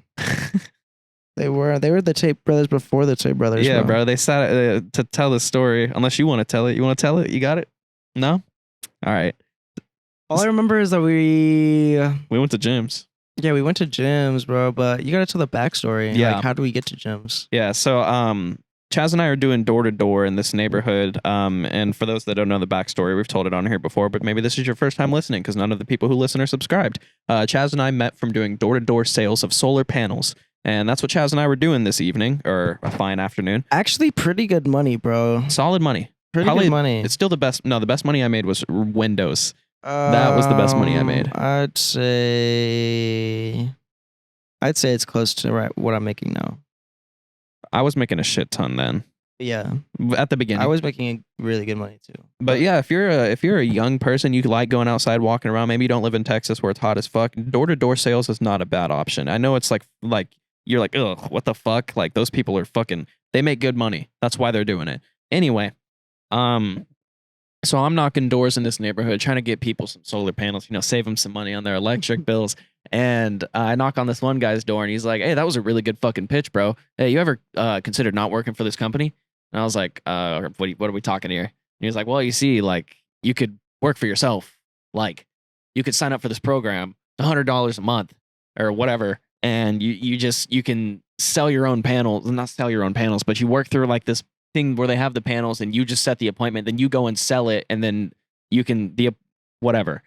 They were the Tate brothers before the Tate brothers. Yeah, bro. They sat to tell the story. Unless you want to tell it. You want to tell it? You got it? No? All right. All I remember is that we We went to gyms. went to gyms, bro. But you gotta tell the backstory. Yeah. Like, how do we get to gyms? Yeah. So, Chaz and I are doing door to door in this neighborhood. And for those that don't know the backstory, we've told it on here before, but maybe this is your first time listening because none of the people who listen are subscribed. Chaz and I met from doing door to door sales of solar panels. And that's what Chaz and I were doing this evening, or a fine afternoon. Actually, pretty good money, bro. Solid money. Pretty Probably- good money. It's still the best. No, the best money I made was windows. That was the best money I made. I'd say it's close to what I'm making now. I was making a shit ton then Yeah, at the beginning. I was making really good money too. But yeah, if you're a young person, you like going outside, walking around. Maybe you don't live in Texas where it's hot as fuck. Door to door sales is not a bad option. I know it's like you're like, ugh, what the fuck? Like those people are fucking. They make good money. That's why they're doing it. Anyway, so I'm knocking doors in this neighborhood, trying to get people some solar panels. Save them some money on their electric bills. And I knock on this one guy's door, and he's like, "Hey, that was a really good fucking pitch, bro. Hey, you ever considered not working for this company?" And I was like, what are we talking here? And he was like, well, you see, like, you could work for yourself. Like, you could sign up for this program, $100 a month or whatever. And you can sell your own panels, not sell your own panels, but you work through like this thing where they have the panels and you just set the appointment, then you go and sell it. And then you can, whatever.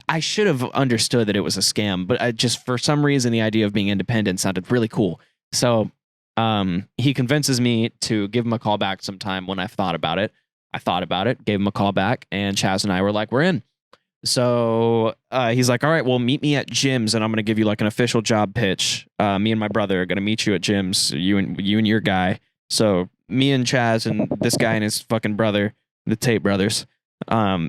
I should have understood that it was a scam, but I just, for some reason, the idea of being independent sounded really cool. So, he convinces me to give him a call back sometime when I've thought about it. I thought about it, gave him a call back, and Chaz and I were like, we're in. So he's like, all right, well, meet me at gyms, and I'm going to give you like an official job pitch. Me and my brother are going to meet you at gyms, you and your guy. So me and Chaz and this guy and his fucking brother, the Tate brothers,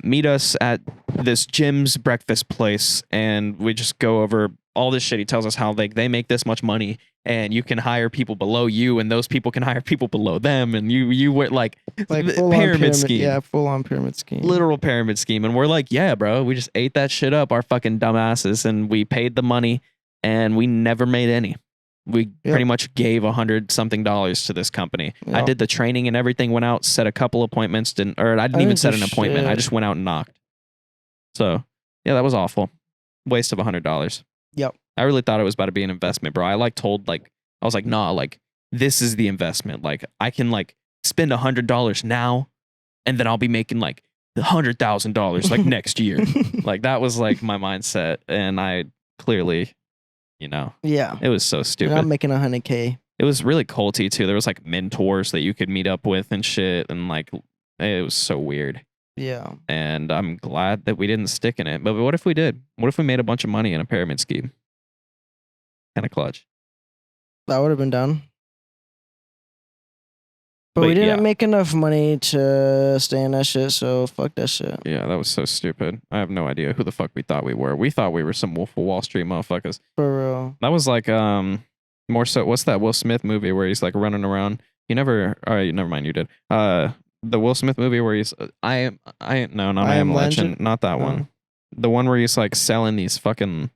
meet us at this gym's breakfast place, and we just go over all this shit. He tells us how they make this much money, and you can hire people below you, and those people can hire people below them, and you went like pyramid scheme. Yeah, full on pyramid scheme. Literal pyramid scheme. And we're like, yeah, bro, we just ate that shit up, our fucking dumbasses, and we paid the money, and we never made any. We pretty much gave $100-something to this company. Yep. I did the training and everything, went out, set a couple appointments, I didn't even set an appointment. I just went out and knocked. So yeah, that was awful. Waste of $100. Yep. I really thought it was about to be an investment, bro. I was like, nah, like this is the investment. Like I can like spend $100 now, and then I'll be making like $100,000 like next year. Like that was like my mindset, and I clearly, Yeah. it was so And stupid. I'm making $100K. It was really culty too. There was like mentors that you could meet up with and shit, and like it was so weird. Yeah. And I'm glad that we didn't stick in it. But what if we did? What if we made a bunch of money in a pyramid scheme? Kind of clutch. That would have been done. But we didn't make enough money to stay in that shit, so fuck that shit. Yeah, that was so stupid. I have no idea who the fuck we thought we were. We thought we were some Wolf of Wall Street motherfuckers. For real. That was like more so. What's that Will Smith movie where he's like running around? You never. All right, never mind. You did. The Will Smith movie where he's I am Legend. Not that one. The one where he's like selling these fucking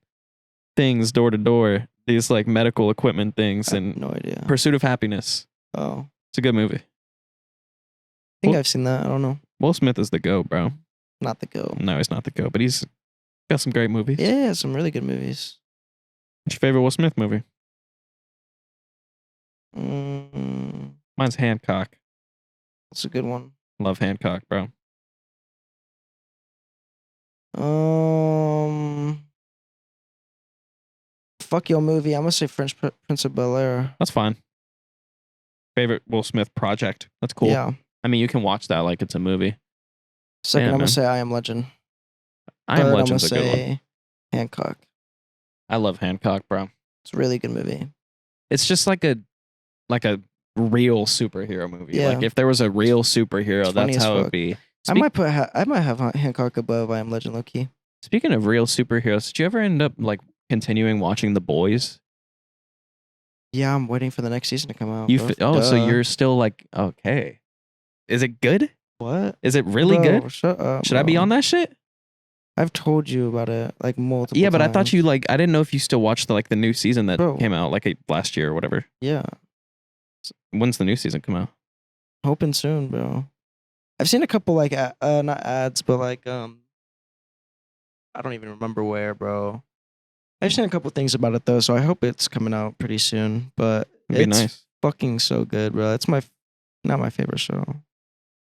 things door to door. These like medical equipment things I and have no idea. Pursuit of Happiness. Oh. It's a good movie. I think I've seen that. I don't know. Will Smith is the GOAT, bro. Not the GOAT. No, he's not the GOAT, but he's got some great movies. Yeah, some really good movies. What's your favorite Will Smith movie? Mine's Hancock. That's a good one. Love Hancock, bro. Fuck your movie. I'm gonna say Prince of Bel-Air. That's fine. Favorite Will Smith project. That's cool. Yeah. I mean, you can watch that like it's a movie. Second, Yeah, I'm man. gonna say I Am Legend. I Am Third, Legend's a I'm good gonna one. say Hancock. I love Hancock, bro. It's a really good movie. It's just like a real superhero movie. Yeah. Like if there was a real superhero, It's funny that's as how it would fuck. be. I might have Hancock above I Am Legend, low key. Speaking of real superheroes, did you ever end up like continuing watching The Boys? Yeah, I'm waiting for the next season to come out. You bro. so Duh. you're still like, okay. Is it good? What? Is it really Bro, good? Shut up. Should I be bro. on that shit? I've told you about it like multiple Yeah, but I times. thought you like I didn't know if you still watched the new season that Bro. came out like last year or whatever. Yeah. When's the new season come out? Hoping soon, bro. I've seen a couple like not ads, but like I don't even remember where, bro. I've seen a couple things about it though, so I hope it's coming out pretty soon. But It'd be it's nice. fucking so good, bro. It's not my favorite show.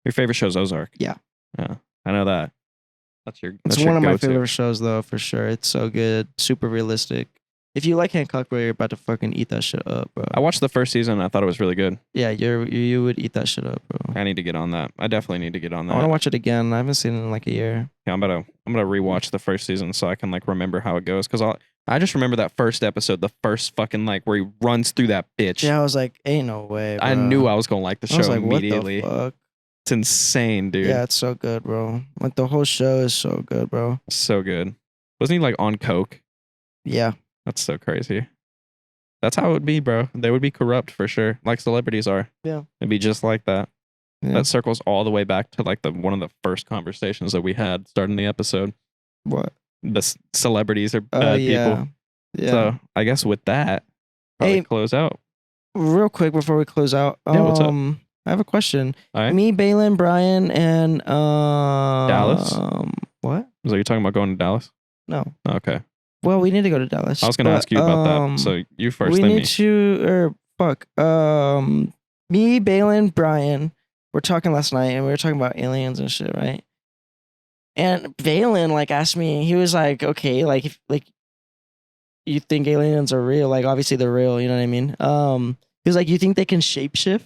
Your favorite show's Ozark. Yeah. Yeah. I know that. That's your It's that's your one of my go-to. favorite shows though, for sure. It's so good, super realistic. If you like Hancock, bro, you're about to fucking eat that shit up, bro. I watched the first season and I thought it was really good. Yeah, you would eat that shit up, bro. I need to get on that. I definitely need to get on I that. want to watch it again. I haven't seen it in like a year. Yeah, I'm gonna rewatch the first season so I can like remember how it goes because I just remember that first episode, the first fucking like where he runs through that bitch. Yeah, I was like, ain't no way, bro. I knew I was gonna like the I was show like, immediately. what the fuck? It's insane, dude. Yeah, it's so good, bro. Like the whole show is so good, bro. So good. Wasn't he like on coke? Yeah. That's so crazy. That's how it would be, bro. They would be corrupt for sure, like celebrities are. Yeah. It'd be just like that. Yeah. That circles all the way back to like one of the first conversations that we had starting the episode. What? The celebrities are Oh, bad yeah. people. Yeah. So I guess with that, probably Hey, close out. real quick before we close out, Yeah, what's up? I have a question. All right. Me, Balin, Brian, and Dallas? What? So you're talking about going to Dallas? No. Okay. Well, we need to go to Dallas. I was going to but, ask you about that. So you first, we then need me. to, me, Balin, Brian, we're talking last night, and we were talking about aliens and shit, right? And Balin like asked me, he was like, okay, like if like you think aliens are real, like obviously they're real, you know what I mean? He was like, you think they can shapeshift?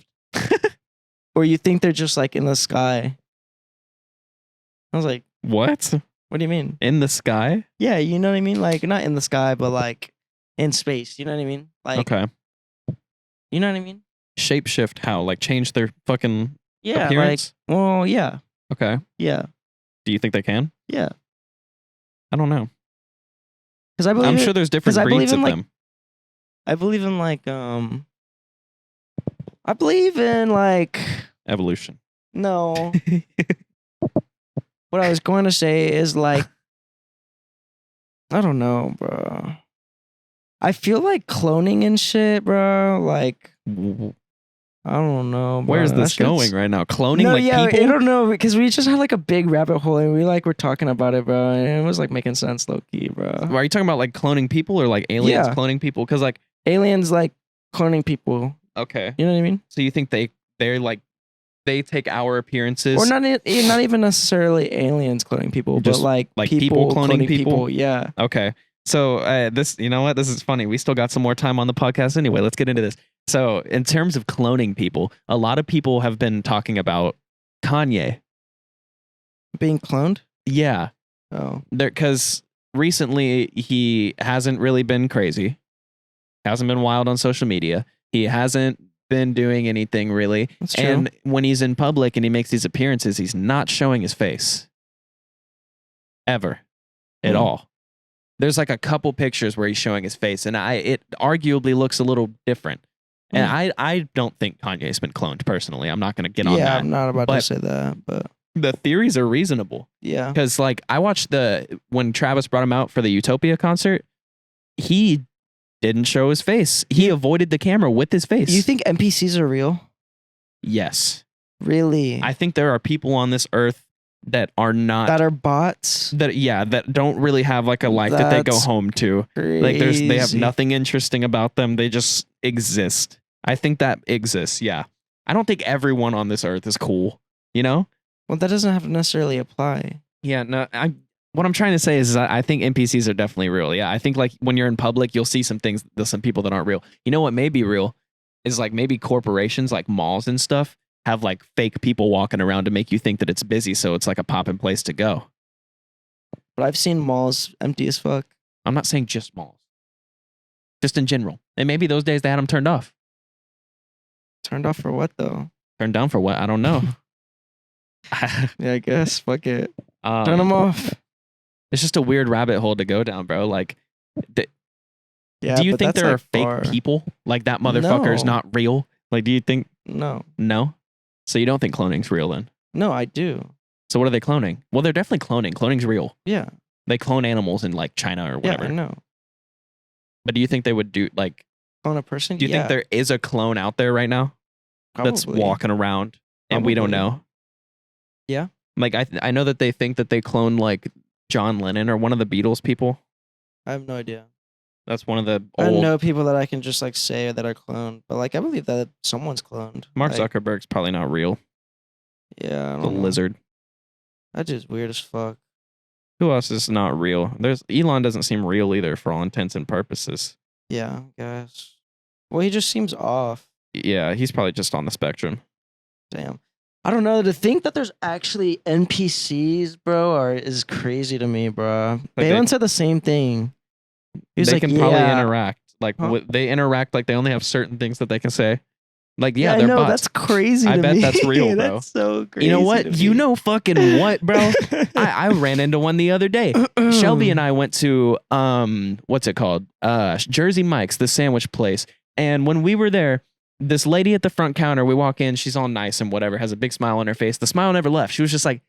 Or you think they're just like in the sky? I was like, What? what do you mean? In the sky? Yeah, you know what I mean? Like not in the sky, but like in space. You know what I mean? Like Okay. you know what I mean? Shapeshift how? Like change their fucking Yeah, appearance? like well, yeah, Okay. yeah, Do you think they can? yeah. I don't know. Because I believe I'm sure there's different 'cause I believe breeds in, of like, them. I believe in like Evolution. no. What I was going to say is like I don't know, bro. I feel like cloning and shit, bro. Like I don't know. Bro. Where's That this shit's- going right now? Cloning No, like yeah, people? I don't know because we just had like a big rabbit hole and we like were talking about it, bro, and it was like making sense, low key, bro. Are you talking about like cloning people or like aliens Yeah. cloning people? Because like, Aliens like cloning people. okay, You know what I mean? so you think they're like they take our appearances? Or not even necessarily aliens cloning people, Just, but like people cloning people? Yeah. Okay. So this, you know what? This is funny. We still got some more time on the podcast anyway. Let's get into this. So in terms of cloning people, a lot of people have been talking about Kanye. Being cloned? Yeah. Oh. Because recently he hasn't really been crazy. Hasn't been wild on social media. He hasn't been doing anything really. That's true. And when he's in public and he makes these appearances, he's not showing his face. Ever. At all. There's like a couple pictures where he's showing his face, and it arguably looks a little different. And I don't think Kanye's been cloned personally. I'm not going to get on that. Yeah, I'm not about to say that, but the theories are reasonable. yeah. Because like I watched when Travis brought him out for the Utopia concert, he didn't show his face. He avoided the camera with his face. You think NPCs are real? Yes. Really? I think there are people on this earth that are not, that are bots. That don't really have like a life that they go home to. Crazy. Like they have nothing interesting about them. They just exist. I think that exists. Yeah. I don't think everyone on this earth is cool. You know? Well, that doesn't have to necessarily apply. Yeah. No. What I'm trying to say is I think NPCs are definitely real. Yeah. I think like when you're in public, you'll see some things. There's some people that aren't real. You know what may be real is like maybe corporations like malls and stuff have like fake people walking around to make you think that it's busy, so it's like a poppin' place to go. But I've seen malls empty as fuck. I'm not saying just malls. Just in general. And maybe those days they had them turned off. Turned off for what though? Turned down for what? I don't know. Yeah, I guess. Fuck it. Turn them off. It's just a weird rabbit hole to go down, bro. Like, yeah, do you think there are far. fake people? Like that motherfucker's not real? Like, do you think? No. No? So you don't think cloning's real then? No, I do. So what are they cloning? Well, they're definitely cloning. Cloning's real. Yeah. They clone animals in like China or whatever. Yeah, I know. But do you think they would do like clone a person? Do you think there is a clone out there right now? Probably. That's walking around and we don't know? Yeah. Like I know that they think that they cloned like John Lennon or one of the Beatles people. I have no idea. That's one of the I old... know people that I can just like say that are cloned, but like I believe that someone's cloned. Mark like, Zuckerberg's probably not real. Yeah, I don't The know. lizard. That's just weird as fuck. Who else is not real? Elon doesn't seem real either for all intents and purposes. Yeah, I guess. Well, he just seems off. Yeah, he's probably just on the spectrum. Damn. I don't know. To think that there's actually NPCs, bro, is crazy to me, bro. Like Balin said the same thing. He was they like, can yeah. probably interact. Like Huh? they interact like they only have certain things that they can say. Like Yeah, I they're know. bots. That's crazy. I to bet me. that's real, bro. That's so crazy. You know what? to me. You know fucking what, bro? I ran into one the other day. Shelby and I went to what's it called? Jersey Mike's, the sandwich place. And when we were there, this lady at the front counter, we walk in, she's all nice and whatever, has a big smile on her face. The smile never left. She was just like,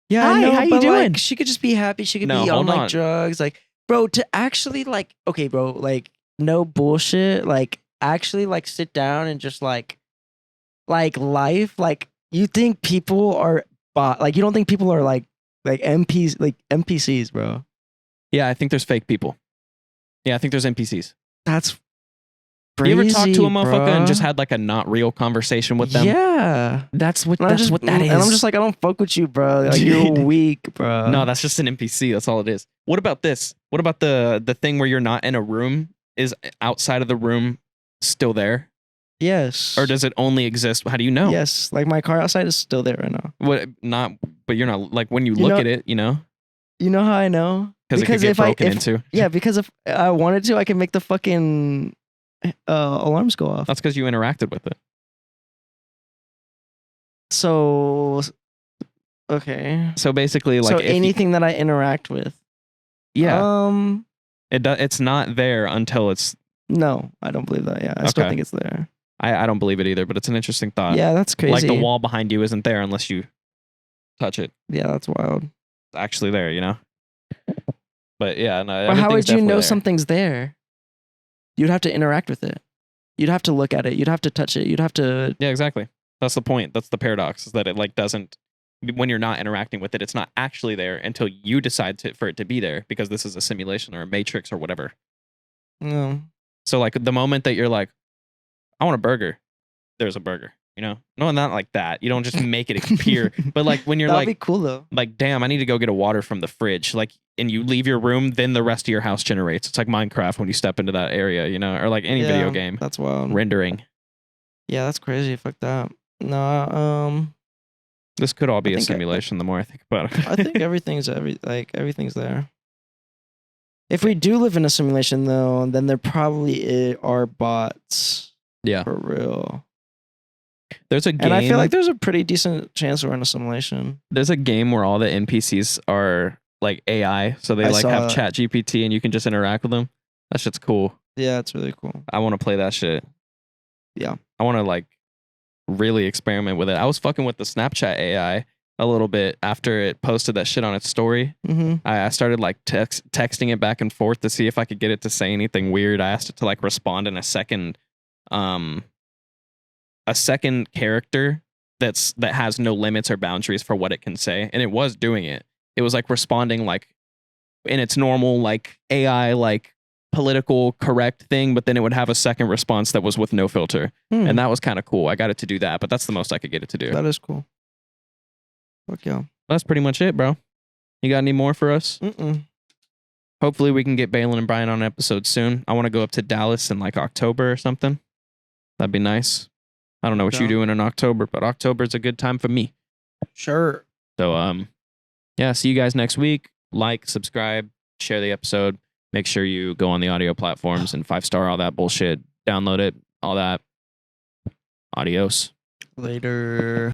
Yeah, Hi, I know, how you but, doing? Like, she could just be happy. She could No, be on hold like on. drugs. Like, bro, to actually like, okay, bro, like, no bullshit. Like, actually, like, sit down and just like life. Like, you think people are like, you don't think people are like MPs, like NPCs, bro. yeah, I think there's fake people. Yeah, I think there's NPCs. That's crazy. You ever talked to a motherfucker and bruh. just had like a not real conversation with them? Yeah. That's what And that is. And I'm just like, I don't fuck with you, bro. Like, you're Dude. weak, bro. No, that's just an NPC. That's all it is. What about this? What about the thing where you're not in a room? Is outside of the room still there? Yes. Or does it only exist? How do you know? Yes. Like, my car outside is still there right now. What? Not. But you're not like when you You look know- at it. You know, You know how I know? because it could get broken if, into. Yeah, because if I wanted to, I can make the fucking alarms go off. That's because you interacted with it. So, okay. So basically, like So if you- anything that I interact with. yeah, it's not there until it's. No, I don't believe that. Yeah, I still Okay. think it's there. I don't believe it either, but it's an interesting thought. Yeah, that's crazy. Like the wall behind you isn't there unless you touch it. Yeah, that's wild. It's actually there, you know. But yeah, no. But how would everything's you know definitely there. something's there? You'd have to interact with it. You'd have to look at it. You'd have to touch it. You'd have to. Yeah, exactly. That's the point. That's the paradox. Is that it like doesn't. When you're not interacting with it, it's not actually there until you decide for it to be there because this is a simulation or a matrix or whatever. No. So like the moment that you're like, I want a burger, there's a burger. You know, no, not like that. You don't just make it appear. But like when you're That'd like, be cool though. like, damn, I need to go get a water from the fridge. Like, and you leave your room, then the rest of your house generates. It's like Minecraft when you step into that area, you know, or like any video game That's wild. rendering. Yeah, that's crazy. Fuck that. No, This could all be I a think simulation. The more I think about it, I think everything's there. If we do live in a simulation, though, then there probably are bots. Yeah, for real. There's a game, and I feel like there's a pretty decent chance we're in a simulation. There's a game where all the NPCs are like AI, so they like have Chat GPT, and you can just interact with them. That shit's cool. Yeah, it's really cool. I want to play that shit. Yeah, I want to like really experiment with it. I was fucking with the Snapchat AI a little bit after it posted that shit on its story. Mm-hmm. I started like texting it back and forth to see if I could get it to say anything weird. I asked it to like respond in a second character that has no limits or boundaries for what it can say, and it was doing it. It was like responding like in its normal like AI like political correct thing, but then it would have a second response that was with no filter, and that was kind of cool. I got it to do that, but that's the most I could get it to do. That is cool. Fuck yeah. That's pretty much it, bro. You got any more for us? Hopefully we can get Balin and Brian on an episode soon. I want to go up to Dallas in like October or something. That'd be nice. I don't know what you're doing in October, but October is a good time for me. Sure. So, yeah, see you guys next week. Like, subscribe, share the episode. Make sure you go on the audio platforms and 5-star all that bullshit. Download it, all that. Adios. Later.